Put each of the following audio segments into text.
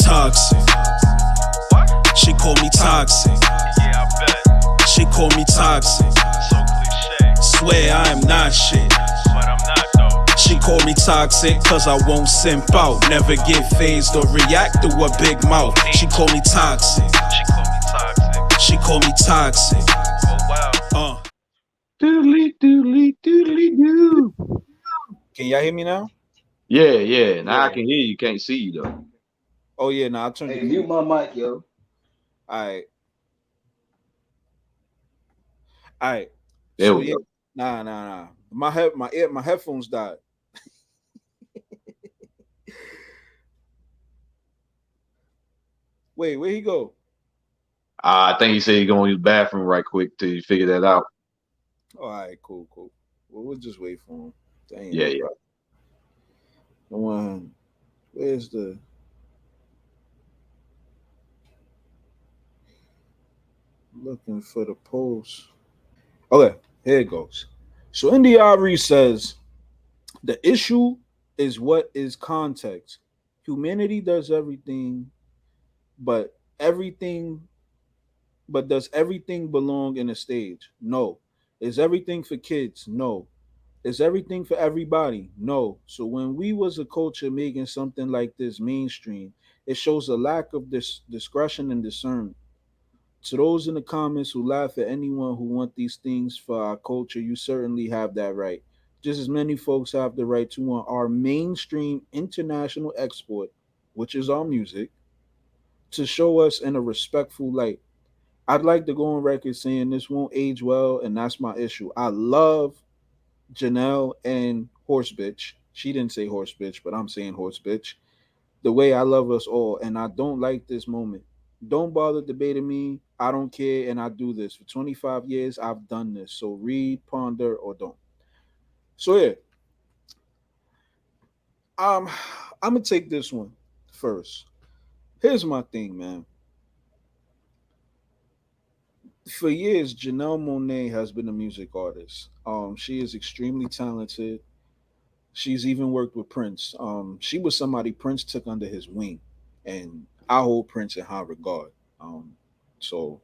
Toxic. She called me toxic. Yeah, I bet. She called me toxic. So cliche, Swear I am not shit. but I'm not though. She called me toxic cause I won't simp out. Never get phased or react to a big mouth. She called me toxic. She called me toxic. She called me toxic. Oh wow. Doodly doodly doodly doo. Can y'all hear me now? Yeah, yeah. Now I Yeah. can hear you. Can't see you though. Oh yeah, nah, I turned Hey, the mute game. my mic, yo. Alright. Alright. There So we yeah. go. Nah. My headphones died. Wait, where he go? I think he said he's gonna use the bathroom right quick till you figure that out. Oh, alright, cool. Well, we'll just wait for him. That ain't Yeah, no yeah. problem. The one. Where's the? Looking for the post. Okay, here it goes. So Indiari says the issue is what is context. Humanity does everything, but everything, but does everything belong in a stage? No. Is everything for kids? No. Is everything for everybody? No. So when we was a culture making something like this mainstream, it shows a lack of this discretion and discernment. To those in the comments who laugh at anyone who want these things for our culture, you certainly have that right. Just as many folks have the right to want our mainstream international export, which is our music, to show us in a respectful light. I'd like to go on record saying this won't age well, and that's my issue. I love Janelle and Horse Bitch. She didn't say Horse Bitch, but I'm saying Horse Bitch. The way I love us all, and I don't like this moment. Don't bother debating me. I don't care, and I do this for 25 years. I've done this. So read, ponder, or don't. So yeah, um, I'm gonna take this one first. Here's my thing, man. For years, Janelle Monae has been a music artist. She is extremely talented. She's even worked with Prince. She was somebody Prince took under his wing, and I hold Prince in high regard. So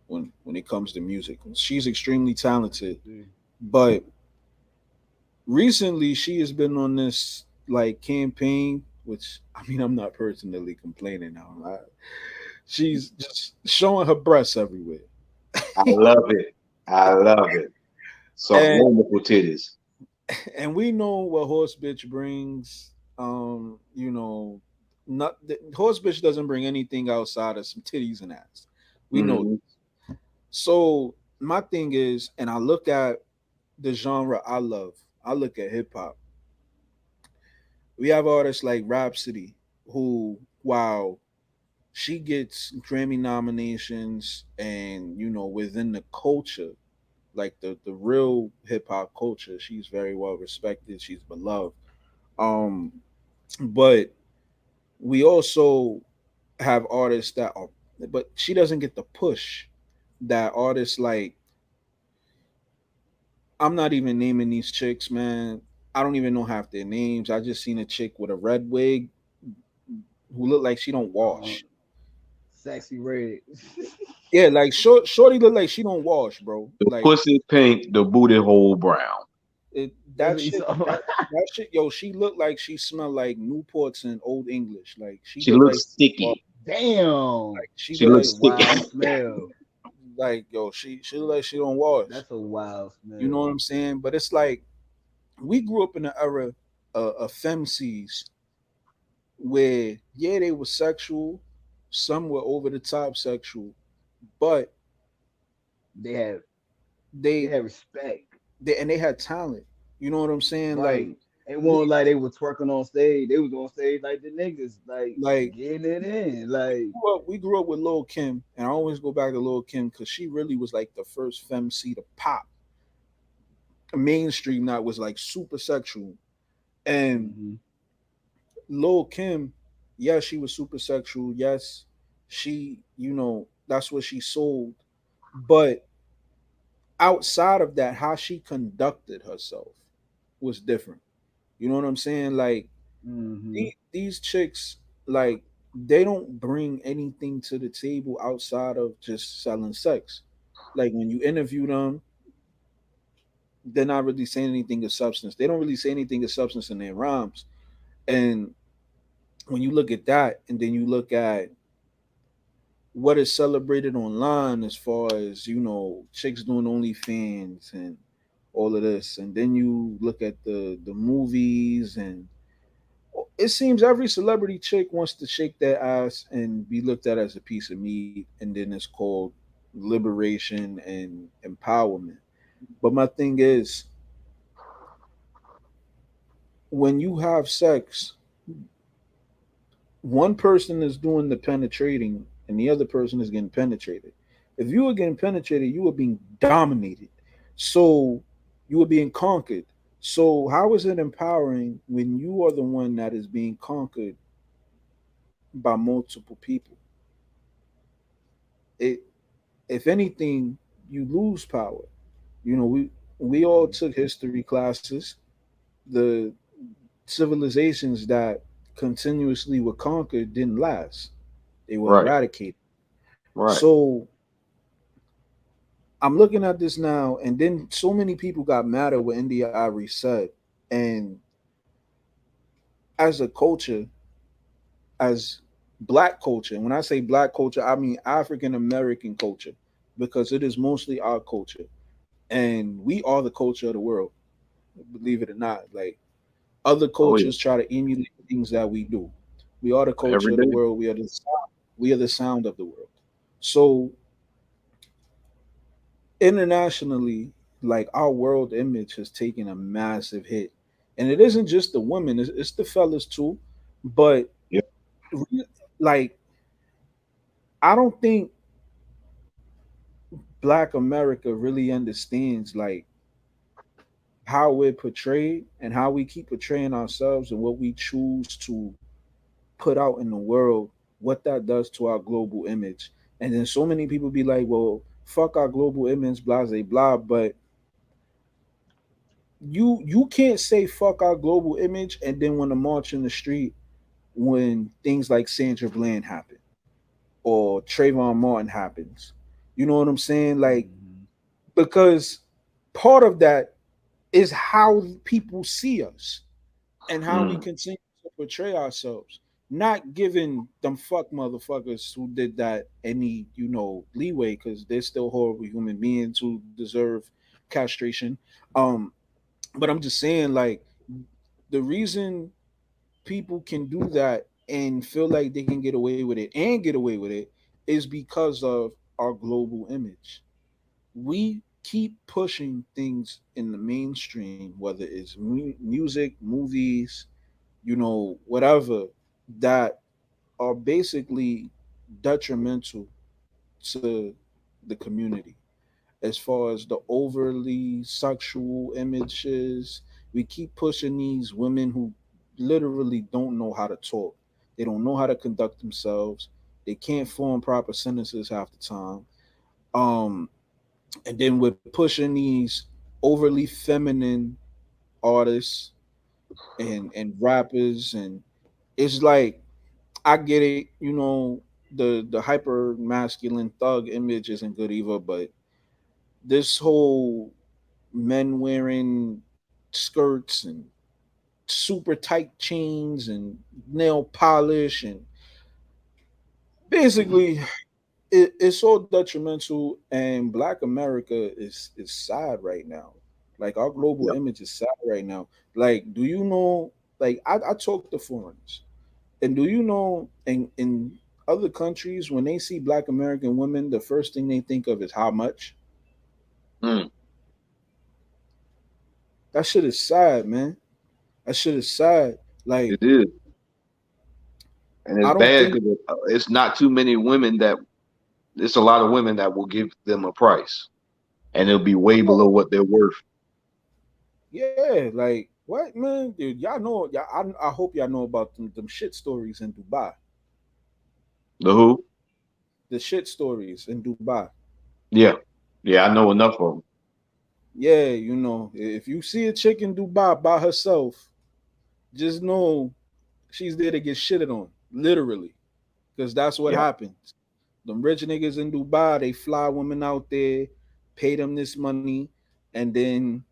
when it comes to music, she's extremely talented. But recently, she has been on this like campaign, which I mean, I'm not personally complaining now. She's just showing her breasts everywhere, I love it. I love it. Some and wonderful titties. and we know what horse bitch brings. Not the horse bitch doesn't bring anything outside of some titties and ass. We know. Hmm. So my thing is, and I look at the genre I love. I look at hip hop. We have artists like Rhapsody, who, wow, she gets Grammy nominations, and within the culture, like the real hip hop culture, she's very well respected. She's beloved. Um, but we also have artists that are, but she doesn't get the push that artists like. I'm not even naming these chicks, man. I don't even know half their names. I just seen a chick with a red wig who looked like she don't Um, wash. Sexy red. Yeah, like shorty look like she don't wash, bro. The Like pussy pink, the booty hole brown. it, That's that what you shit, saw. that shit, yo, she looked like she smelled like Newports and Old English. Like she She looked looks like sticky. Damn. she She looked That's like a looks sticky. wild smell. yo, she looked like she don't wash. That's a wild You know smell. what I'm saying? But it's like we grew up in the era of femcs where yeah they were sexual, some were over the top sexual, but They have they they have respect. they had talent. You know what I'm saying? Right. It wasn't like they were twerking on stage. They was on stage like the niggas, like Like getting it in. Like we grew up with Lil Kim, and I always go back to Lil Kim because she really was like the first femc to pop mainstream. That was like super sexual, and hmm Lil Kim, yes, she was super sexual. Yes, she, that's what she sold. But outside of that, how she conducted herself was different. You know what I'm saying? Like hmm these chicks, like they don't bring anything to the table outside of just selling sex. Like when you interview them, they're not really saying anything of substance. They don't really say anything of substance in their rhymes. And when you look at that, and then you look at what is celebrated online as far as chicks doing OnlyFans and all of this, and then you look at the movies, and it seems every celebrity chick wants to shake their ass and be looked at as a piece of meat, and then it's called liberation and empowerment. But my thing is, when you have sex, one person is doing the penetrating and the other person is getting penetrated. If you were getting penetrated, you were being dominated. So you were being conquered. So how is it empowering when you are the one that is being conquered by multiple people? It, if anything, you lose power. We all took history classes. The civilizations that continuously were conquered didn't last. They were Right. eradicated. Right. So I'm looking at this now, and then so many people got mad at what India Ivory said. And as a culture, as black culture, and when I say black culture, I mean African American culture, because it is mostly our culture. And we are the culture of the world, believe it or not. Like other Oh yeah. cultures try to emulate things that we do. We are the culture Every of the day. world. We are the sound of the world. So internationally, like our world image has taken a massive hit, and it isn't just the women; it's the fellas too. But Yeah. like, I don't think Black America really understands like how we're portrayed and how we keep portraying ourselves and what we choose to put out in the world, what that does to our global image. And then so many people be like, well, fuck our global image, blah, blah, blah. But you can't say fuck our global image and then want to march in the street when things like Sandra Bland happen or Trayvon Martin happens. You know what I'm saying? Like, Mhm. because part of that is how people see us and how we Mm. continue to portray ourselves. Not giving them fuck motherfuckers who did that any, leeway, because they're still horrible human beings who deserve castration. Um, but I'm just saying, like, the reason people can do that and feel like they can get away with it and get away with it is because of our global image. We keep pushing things in the mainstream, whether it's music, movies, whatever, that are basically detrimental to the community. As far as the overly sexual images, we keep pushing these women who literally don't know how to talk. They don't know how to conduct themselves. They can't form proper sentences half the time. Um, and then we're pushing these overly feminine artists and rappers, and it's like, I get it, the hyper masculine thug image isn't good either, but this whole men wearing skirts and super tight chains and nail polish, and basically it's all detrimental, and black America is sad right now. Like our global Yep. image is sad right now. Like, do you know, like I talk to foreigners, and do you know, in other countries, when they see black American women, the first thing they think of is how much. Mm. That shit is sad, man. That shit is sad. Like, It is, and I it's don't bad think, because it's not too many women that. It's a lot of women that will give them a price, and it'll be way below oh, what they're worth. yeah, like what, man, dude? Y'all know, y'all, I hope y'all know about them shit stories in Dubai. The who? The shit stories in Dubai. Yeah, yeah. I know enough of them. Yeah, if you see a chick in Dubai by herself, just know she's there to get shitted on, literally. because that's what Yeah. happens. Them rich niggas in Dubai, they fly women out there, pay them this money, and then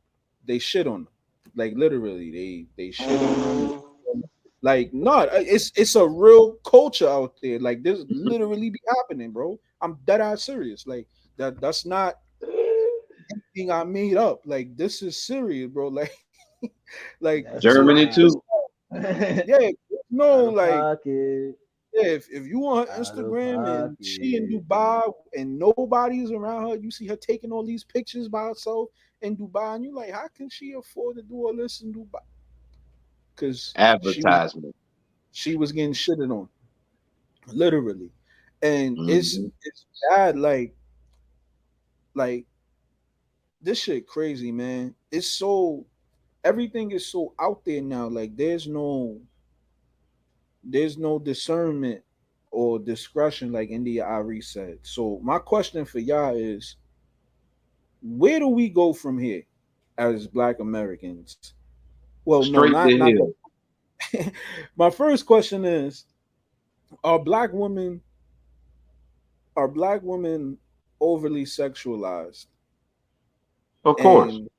they shit on them. Like literally, they shit on them. Like no, it's a real culture out there. Like this literally be happening, bro. I'm dead ass serious. Like that's not anything I made up. Like this is serious, bro. Like like That's so Germany wild. this too. yeah, no, Out of like pocket. yeah, if you on her Out of Instagram and she in pocket. Dubai and nobody's around her, you see her taking all these pictures by herself in Dubai, and you like, how can she afford to do all this in Dubai? Because Advertisement. she was getting shitted on, literally, and Hmm. it's bad. Like this shit crazy, man. It's so everything is so out there now. Like there's no discernment or discretion, like India Ari said. So my question for y'all is, where do we go from here as Black Americans? Well, no, Straight to not hell. that. My first question is: Are black women overly sexualized? Of course. And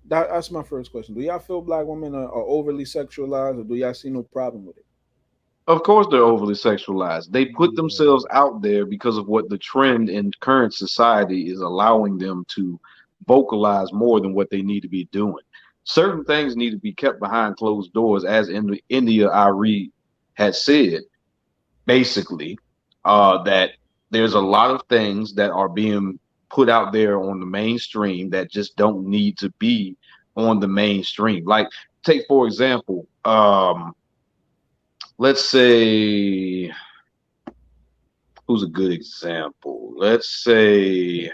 that's my first question. Do y'all feel black women are overly sexualized, or do y'all see no problem with it? Of course, they're overly sexualized. They put Yeah. themselves out there because of what the trend in current society is allowing them to vocalize more than what they need to be doing. Certain things need to be kept behind closed doors, as in India Ari had said, basically, that there's a lot of things that are being put out there on the mainstream that just don't need to be on the mainstream. Like, take for example, let's say who's a good example? Let's say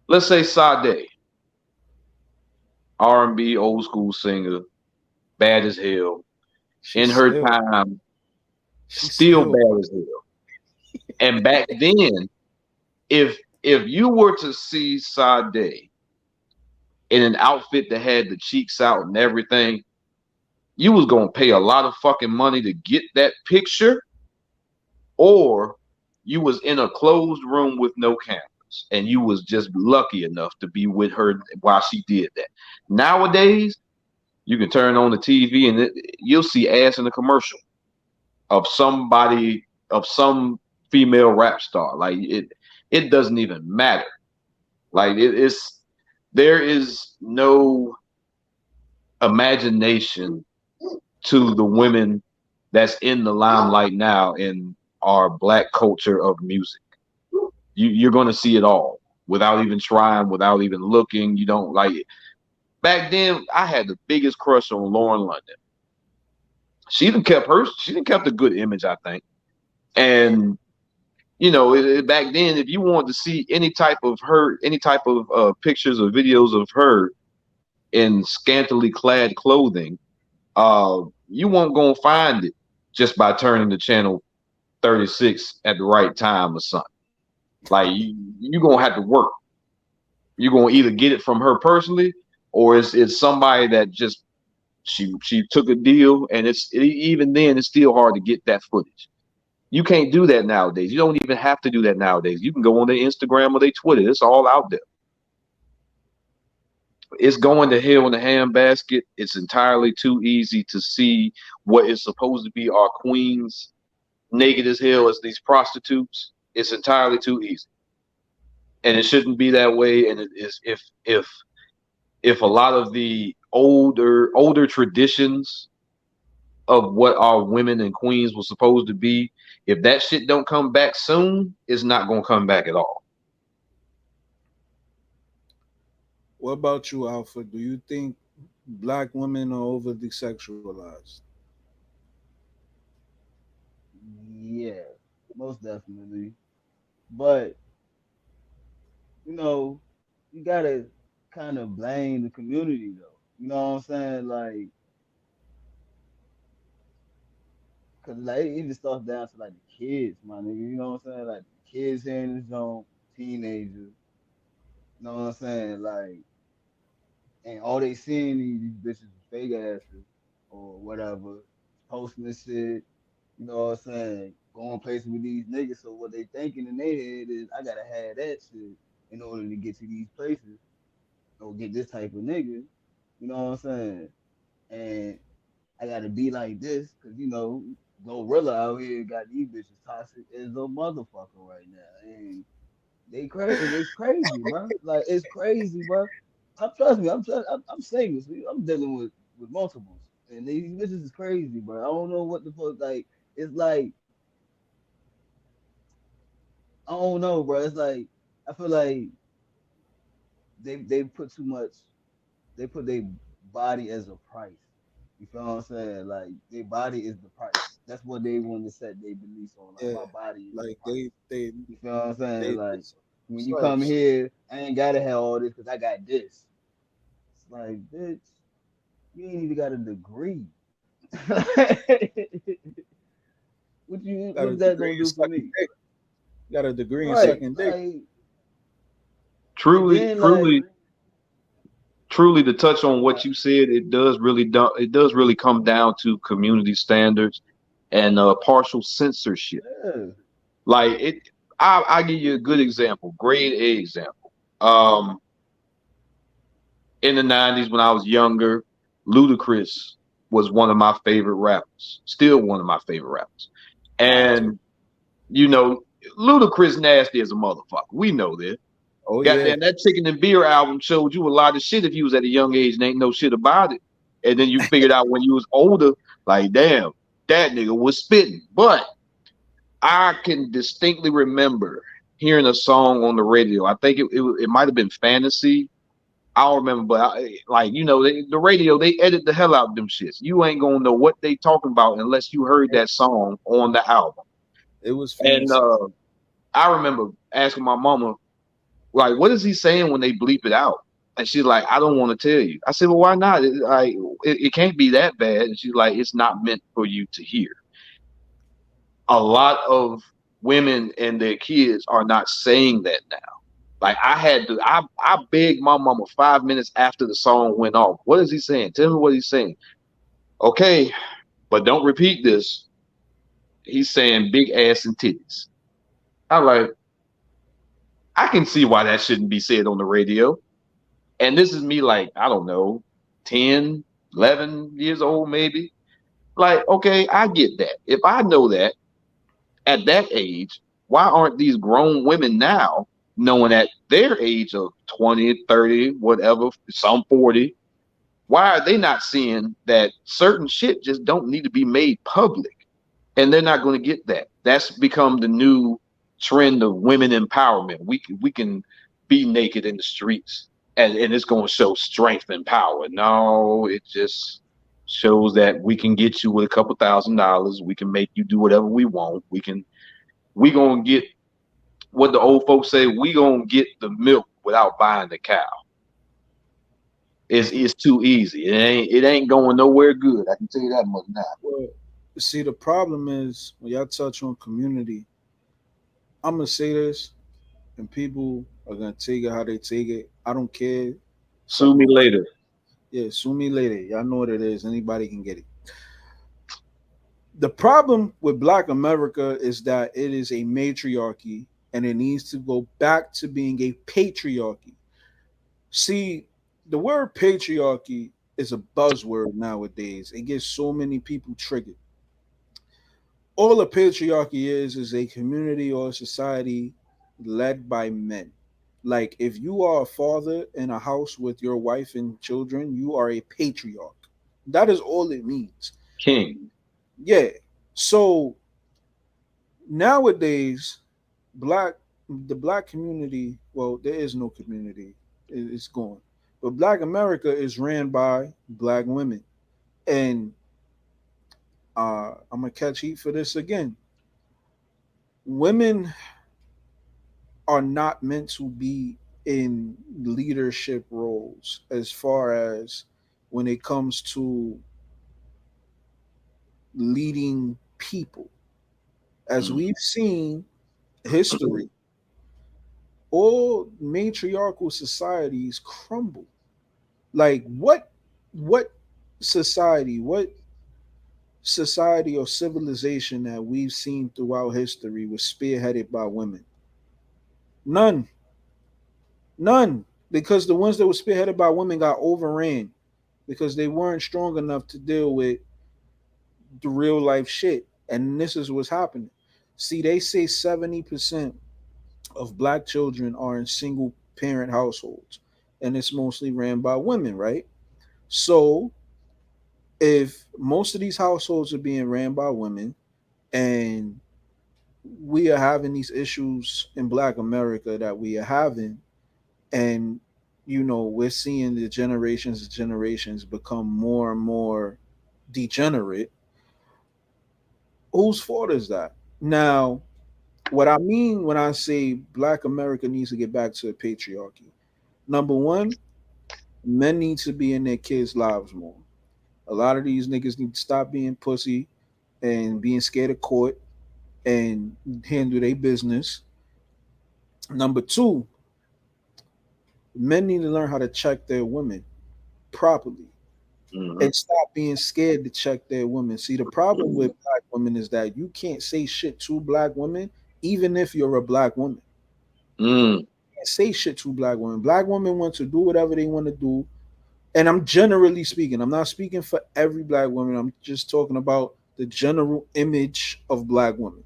Sade, R&B old school singer, bad as hell. She's In her still, time, she's still still, bad as hell. And back then, if you were to see Sade in an outfit that had the cheeks out and everything, you was gonna pay a lot of fucking money to get that picture, or you was in a closed room with no cameras and you was just lucky enough to be with her while she did that. Nowadays, you can turn on the TV and you'll see ass in a commercial of somebody, of some female rap star. Like it doesn't even matter. Like it's there is no imagination to the women that's in the limelight now in our black culture of music. You're going to see it all without even trying, without even looking. You don't like it. Back then, I had the biggest crush on Lauren London. She done kept a good image, I think. And back then, if you wanted to see any type of her, any type of pictures or videos of her in scantily clad clothing, you won't gonna find it just by turning the channel 36 at the right time or something. Like you gonna have to work. You're gonna either get it from her personally, or it's somebody that just she took a deal, and even then it's still hard to get that footage. You can't do that nowadays. You don't even have to do that nowadays. You can go on their Instagram or their Twitter. It's all out there. It's going to hell in a handbasket. It's entirely too easy to see what is supposed to be our queens naked as hell as these prostitutes. It's entirely too easy, and it shouldn't be that way. And it is if a lot of the older traditions of what our women and queens were supposed to be, if that shit don't come back soon, it's not gonna come back at all. What about you, Alpha? Do you think black women are overly sexualized? Yeah, most definitely. But you know, you gotta kind of blame the community though. You know what I'm saying? Like, cause like it even starts down to like the kids, my nigga. You know what I'm saying? Like the kids here in the zone, teenagers. You know what I'm saying? Like, and all they seeing these bitches with fake asses or whatever, posting this shit. You know what I'm saying? Going places with these niggas. So what they thinking in their head is, I gotta have that shit in order to get to these places or get this type of nigga. You know what I'm saying? And I gotta be like this, cause Glorilla out here got these bitches toxic as a motherfucker right now, and it's crazy, bro. Like it's crazy, bro. Trust me, I'm single. So I'm dealing with multiples, and these bitches is crazy, bro. I don't know what the fuck. Like it's like I don't know, bro. It's like I feel like they put too much. They put their body as a price. You feel what I'm saying? Like their body is the price. That's what they want to set their beliefs on. Like Yeah, my body is the like price. they You feel what I'm saying? Like when it's you like come here, I ain't gotta have all this because I got this. It's like, bitch, you ain't even got a degree. got a What's that degree gonna in do for sucking me? dick. Got a degree in Right. sucking dick. Like, and Truly, then like, truly, truly, to touch on uh, what you said, it does really come down to community standards and partial censorship. yeah, Like it, I give you a good example, grade A example. Um, in the '90s when I was younger, Ludacris was one of my favorite rappers. Still one of my favorite rappers. Mine too. And you know, Ludacris nasty as a motherfucker. We know this. Oh yeah. Goddamn, that Chicken and Beer album showed you a lot of shit if you was at a young age and ain't know shit about it. And then you figured out when you was older, like, damn, that nigga was spitting. But I can distinctly remember hearing a song on the radio. I think it might have been Fantasy. I don't remember, but the radio, they edit the hell out of them shits. You ain't gonna know what they talking about unless you heard that song on the album. It was And fantasy. I remember asking my mama, like, what is he saying when they bleep it out? And she's like, I don't want to tell you. I said, well, why not? It can't be that bad. And she's like, it's not meant for you to hear. A lot of women and their kids are not saying that now. Like I begged my mama 5 minutes after the song went off. What is he saying? Tell me what he's saying. Okay, but don't repeat this. He's saying big ass and titties. I'm like, I can see why that shouldn't be said on the radio. And this is me like, I don't know, 10, 11 years old, maybe. Like, okay, I get that. If I know that at that age, why aren't these grown women now knowing at their age of 20, 30, whatever, some 40, why are they not seeing that certain shit just don't need to be made public? And they're not going to get that. That's become the new trend of women empowerment. We can be naked in the streets and it's going to show strength and power. No, it just shows that we can get you with a couple $1,000. We can make you do whatever we want. We gonna get what the old folks say. We gonna get the milk without buying the cow. It's too easy. It ain't going nowhere good. I can tell you that much now. Well, see, the problem is when y'all touch on community, I'm gonna say this, and people are gonna take it how they take it. I don't care. Sue Suck me my dick. later. Yeah, sue me later. Y'all know what it is. Anybody can get it. The problem with Black America is that it is a matriarchy, and it needs to go back to being a patriarchy. See, the word patriarchy is a buzzword nowadays. It gets so many people triggered. All a patriarchy is a community or a society led by men. Like if you are a father in a house with your wife and children, you are a patriarch. That is all it means. King. Yeah. So nowadays, black the black community, well, there is no community. It's gone. But Black America is ran by black women. And I'm gonna catch heat for this again. Women are not meant to be in leadership roles as far as when it comes to leading people. As Mm. we've seen history, all matriarchal societies crumble. Like what society, what society or civilization that we've seen throughout history was spearheaded by women? None. None. Because the ones that were spearheaded by women got overran because they weren't strong enough to deal with the real life shit. And this is what's happening. See, they say 70% of black children are in single parent households, and it's mostly ran by women, right? So, if most of these households are being ran by women, and we are having these issues in black America that we are having, and we're seeing the generations and generations become more and more degenerate. Whose fault is that? Now, what I mean when I say black America needs to get back to patriarchy, number one, men need to be in their kids' lives more. A lot of these niggas need to stop being pussy and being scared of court and handle their business. Number two, men need to learn how to check their women properly Mm-hmm. and stop being scared to check their women. See, the problem with black women is that you can't say shit to black women, even if you're a black woman. Mm. You can't say shit to black women. Black women want to do whatever they want to do. And I'm generally speaking, I'm not speaking for every black woman. I'm just talking about the general image of black women.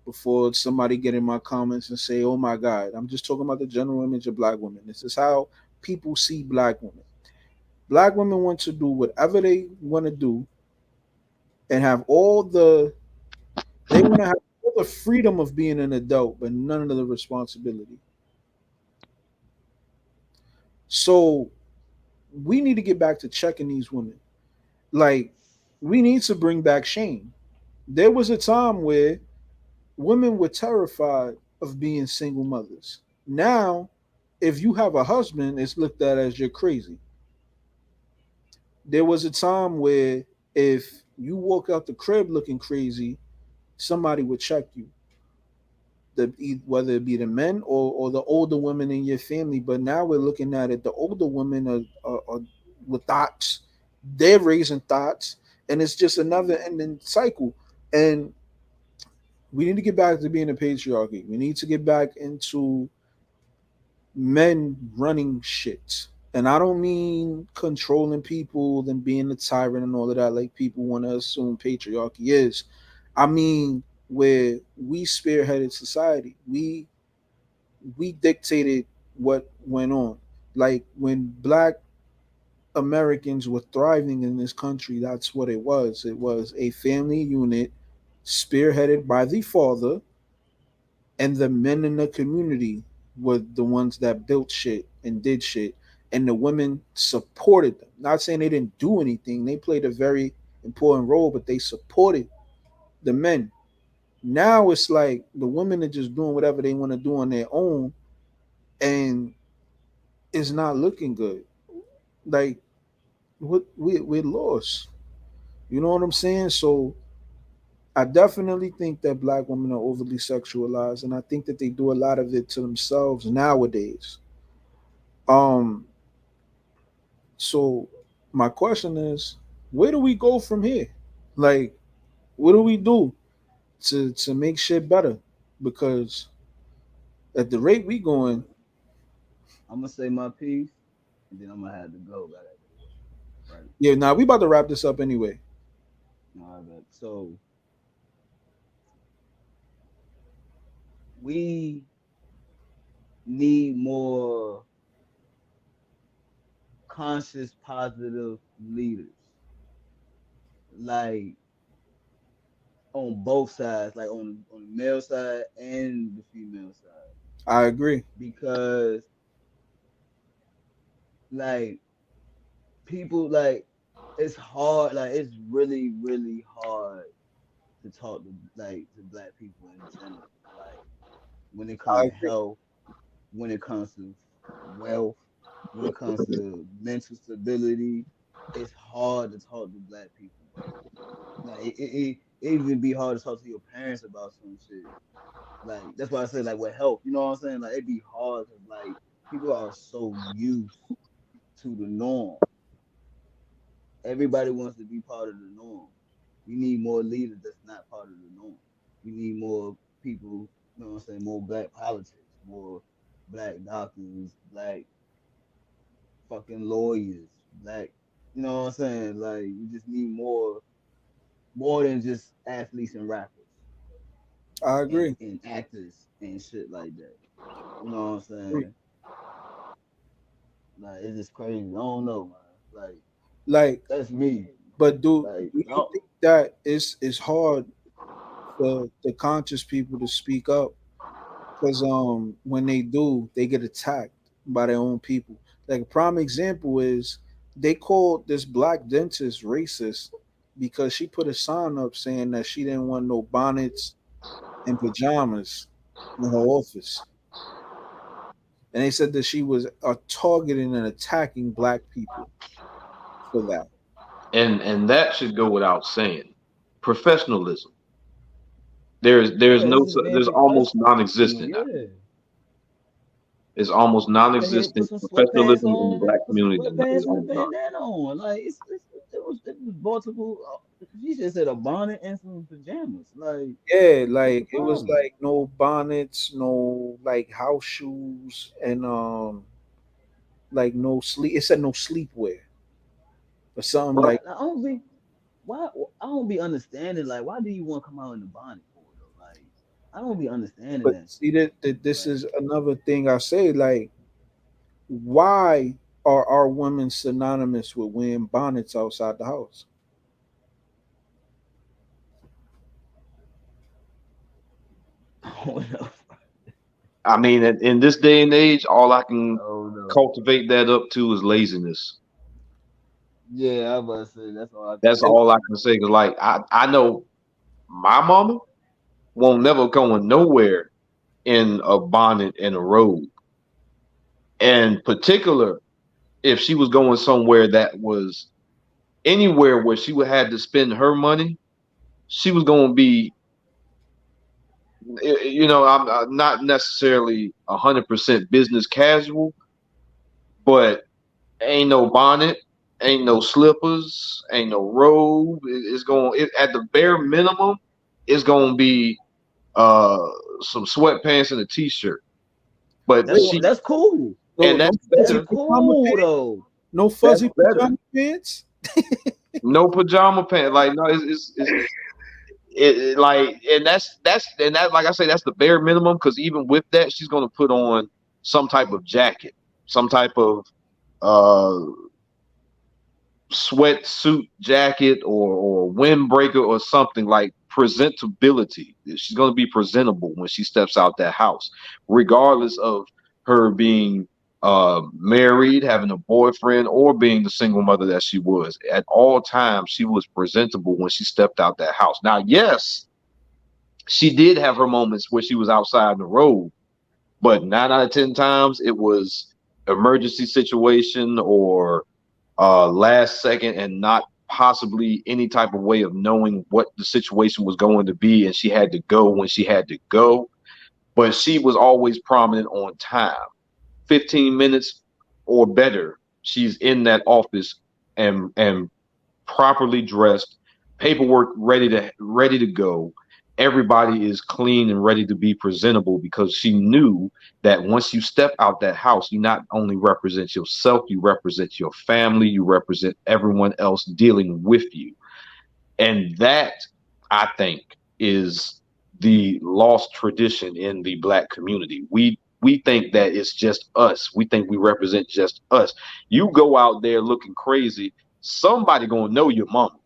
Before somebody get in my comments and say, "Oh my God," I'm just talking about the general image of black women. This is how people see black women. Black women want to do whatever they want to do and have all the they want to have all the freedom of being an adult, but none of the responsibility. So we need to get back to checking these women. Like we need to bring back shame. There was a time where women were terrified of being single mothers. Now, if you have a husband, it's looked at as you're crazy. There was a time where if you walk out the crib looking crazy, somebody would check you. Whether it be the men or the older women in your family. But now we're looking at it, the older women are with thoughts, they're raising thoughts, and it's just another ending cycle. And we need to get back to being a patriarchy. We need to get back into men running shit. And I don't mean controlling people and being the tyrant and all of that, like people want to assume patriarchy is. I mean where we spearheaded society. We dictated what went on. Like when black Americans were thriving in this country, that's what it was. It was a family unit spearheaded by the father, and the men in the community were the ones that built shit and did shit, and the women supported them. Not saying they didn't do anything, they played a very important role, but they supported the men. Now it's like the women are just doing whatever they want to do on their own, and it's not looking good. Like what we're lost. You know what I'm saying? So I definitely think that black women are overly sexualized, and I think that they do a lot of it to themselves nowadays. Um, so my question is, where do we go from here? Like, what do we do to make shit better? Because at the rate we going, I'm gonna say my piece, and then I'm gonna have to go. I gotta go to work. Right. yeah. Now we about to wrap this up anyway. All right, bet. So we need more conscious, positive leaders, like on both sides, like on the male side and the female side, I agree. because like people like it's hard, like it's really really hard to talk to like to black people in general, like when it comes I to agree. health, when it comes to wealth, when it comes to mental stability. It's hard to talk to black people, bro. Like it even be hard to talk to your parents about some shit. Like that's why I say like with health, you know what I'm saying? Like it'd be hard because like people are so used to the norm. Everybody wants to be part of the norm. We need more leaders that's not part of the norm. We need more people, you know what I'm saying, more black politics, more black doctors, black fucking lawyers, black, you know what I'm saying? Like we just need more than just athletes and rappers I agree. and actors and shit like that. You know what I'm Agree. saying? Like it's just crazy. I don't know, man. Like Like, that's me. but do Like you no, think that it's hard for the conscious people to speak up? Because when they do, they get attacked by their own people. Like a prime example is they called this black dentist racist because she put a sign up saying that she didn't want no bonnets and pajamas in her office, and they said that she was targeting and attacking black people for that. And that should go without saying. Professionalism. There's yeah, it's no just being there's almost professional. non-existent now. Yeah. It's almost Go ahead, put non-existent. some sweatpants Professionalism in the on, black put some community is sweatpants and a almost non. bandana on. Like it was multiple. She just said a bonnet and some pajamas. Like Yeah, what's the like it was problem? like no bonnets, no like house shoes, and like no sleep. It said no sleepwear or something Well, like. I don't be why I don't be understanding. Like why do you want to come out in the bonnet for though? Like I don't be understanding But that shit. see that this Like is another thing I say. Like, why are our women synonymous with wearing bonnets outside the house? I don't know. I mean, in this day and age, all I can I don't know. cultivate that up to is laziness. Yeah, I was about to say that's all I can That's say. And all I can say. Cause like I know my mama won't never going nowhere in a bonnet and a robe. And particular if she was going somewhere that was anywhere where she would have to spend her money, she was going to be, I'm not necessarily 100% business casual, but ain't no bonnet, ain't no slippers, ain't no robe. It's going at the bare minimum, it's going to be uh some sweatpants and a t-shirt. But wait, she That's cool. no, and no that's That's fuzzy better. pajama cool pants, though. no That's fuzzy better. pajama pants. No pajama pants. Like no, like and that like I say that's the bare minimum because even with that she's gonna put on some type of jacket, some type of uh sweatsuit jacket or windbreaker or something like presentability. She's going to be presentable when she steps out that house, regardless of her being married, having a boyfriend, or being the single mother that she was. At all times, she was presentable when she stepped out that house. Now, yes, she did have her moments where she was outside in the road, but 9 out of 10 times it was emergency situation or last second and not possibly any type of way of knowing what the situation was going to be, and she had to go when she had to go. But she was always prominent on time. 15 minutes or better, she's in that office and properly dressed, paperwork ready to go. Everybody is clean and ready to be presentable because she knew that once you step out that house, you not only represent yourself, you represent your family, you represent everyone else dealing with you. And that, I think, is the lost tradition in the black community. We think that it's just us. We think we represent just us. You go out there looking crazy, somebody gonna know your mama.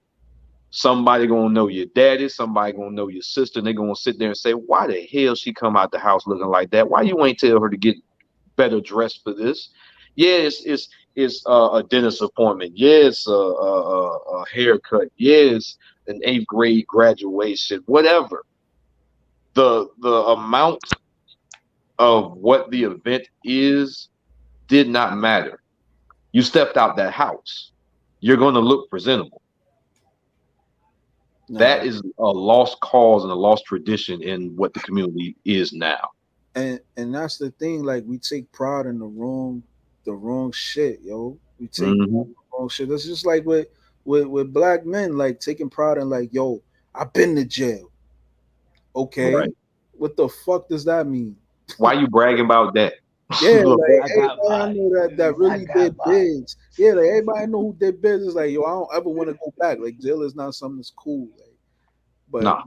Somebody gonna know your daddy. Somebody gonna know your sister. And they gonna sit there and say, "Why the hell she come out the house looking like that? Why you ain't tell her to get better dressed for this?" Yeah, it's a dentist appointment. Yeah, it's a haircut. Yeah, it's an eighth grade graduation. Whatever. The amount of what the event is did not matter. You stepped out that house. You're gonna look presentable. Nah, That is a lost cause and a lost tradition in what the community is now. and that's the thing. Like we take pride in the wrong shit, yo. We take Hmm. wrong shit. That's just like what with black men like taking pride in like, yo, I've been to jail. Okay, Right. what the fuck does that mean? Why you bragging about that? Yeah, Look, like I got everybody I body. know that I really got did body. bids. Yeah, like everybody I know who did bids is like, yo, I don't ever want to go back. Like jail is not something that's cool. Like, but nah.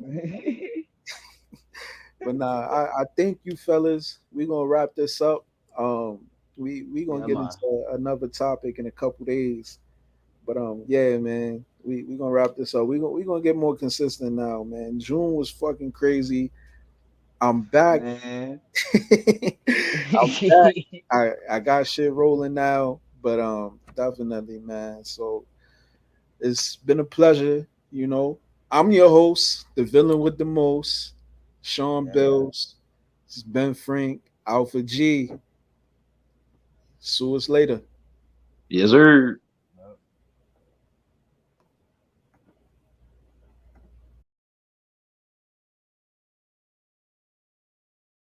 nah, I thank you fellas. We gonna wrap this up. Um, we gonna Yeah, get man. into another topic in a couple days. But yeah, man, we gonna wrap this up. We gonna get more consistent now, man. June was fucking crazy. I'm back. Man. I'm back. I got shit rolling now, but definitely, man. So it's been a pleasure. You know, I'm your host, the villain with the most, Sean Yeah. Bills. This is Ben Frank, Alpha G. See us later. Yes, sir.